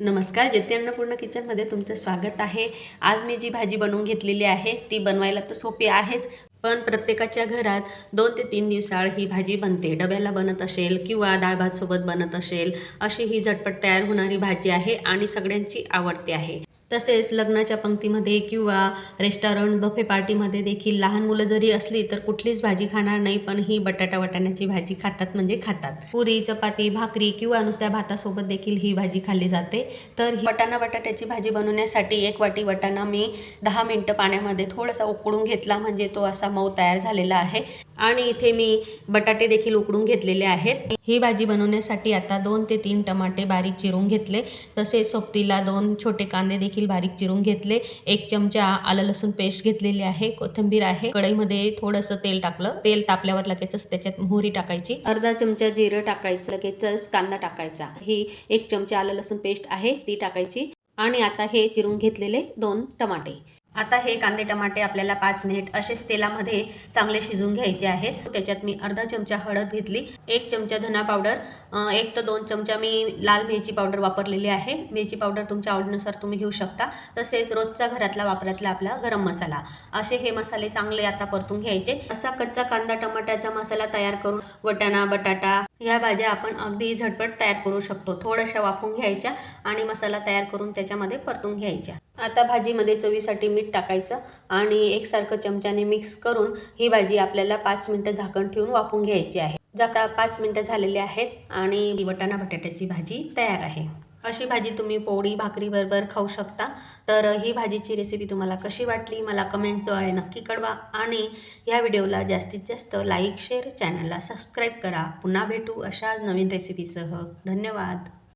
नमस्कार, ज्योती अन्नपूर्णा किचनमध्ये तुमचं स्वागत आहे। आज मी जी भाजी बनवून घेतलेली आहे ती बनवायला तर सोपी आहेच, पण प्रत्येकाच्या घरात 2 ते 3 दिवसाआड ही भाजी बनते। डब्याला बनत असेल किंवा डाळ भात सोबत बनत असेल, अशी ही झटपट तयार होणारी भाजी आहे आणि सगळ्यांची आवडते आहे। तसेच लग्नाच्या पंक्तीमध्ये किंवा रेस्टॉरंट बफे पार्टीमध्ये देखील लहान मुलं जरी असली तर कुठलीच भाजी खाणार नाही, पण ही बटाटा वाटाण्याची भाजी खातात म्हणजे खातात। पुरी, चपाती, भाकरी किंवा नुसत्या भातासोबत देखील ही भाजी खाल्ली जाते। तर ही वाटाणा बटाट्याची भाजी बनवण्यासाठी 1 वाटी वाटाणा मी 10 मिनिटं पाण्यामध्ये थोडासा उकळून घेतला, म्हणजे तो असा मऊ तयार झालेला आहे। आणि इथे मी बटाटे देखील उकडून घेतलेले आहेत। ही भाजी बनवण्यासाठी आता 2 ते 3 टमाटे बारीक चिरून घेतले, तसेच सोबतीला 2 छोटे कांदे देखील बारीक चिरून घेतले। 1 चमचा आलं लसूण पेस्ट घेतलेली आहे, कोथिंबीर आहे। कढईमध्ये थोडंसं तेल टाकलं, तेल तापल्यावर लगेचच त्याच्यात मोहरी टाकायची, अर्धा चमचा जिरं टाकायचं, लगेचच कांदा टाकायचा। ही 1 चमचा आलं लसूण पेस्ट आहे ती टाकायची आणि आता हे चिरून घेतलेले 2 टमाटे। आता हे कांदे टमाटे आपल्याला 5 मिनिट असेच तेलामध्ये चांगले शिजून घ्यायचे आहेत। त्याच्यात मी अर्धा चमचा हळद घेतली, 1 चमचा धना पावडर, 1 ते 2 चमचा मी लाल मिरची पावडर वापरलेली आहे। मिरची पावडर तुमच्या आवडीनुसार तुम्ही घेऊ शकता। तसेच रोजचा घरातला वापरातला आपला गरम मसाला, असे हे मसाले चांगले आता परतून घ्यायचे। असा कच्चा कांदा टमाट्याचा मसाला तयार करून वाटाणा बटाटा या भाज्या आपण अगदी झटपट तयार करू शकतो। थोड्याशा वाफवून घ्यायच्या आणि मसाला तयार करून त्याच्यामध्ये परतून घ्यायच्या। आता भाजीमध्ये चवीसाठी मीठ टाकायचं आणि एकसारखं चमच्याने मिक्स करून ही भाजी आपल्याला 5 मिनिटं झाकण ठेवून वाफवून घ्यायची आहे। जका 5 मिनिटं झालेली आहेत आणि वाटाणा बटाट्याची भाजी तयार आहे। अशी भाजी तुम्ही पोळी भाकरी बरोबर खाऊ शकता। तर ही भाजीची रेसिपी तुम्हाला कशी वाटली मला कमेंट्सद्वारे नक्की कळवा आणि या व्हिडिओला जास्तीत जास्त लाईक शेअर, चॅनलला सबस्क्राईब करा। पुन्हा भेटू अशाच नवीन रेसिपीसह। धन्यवाद।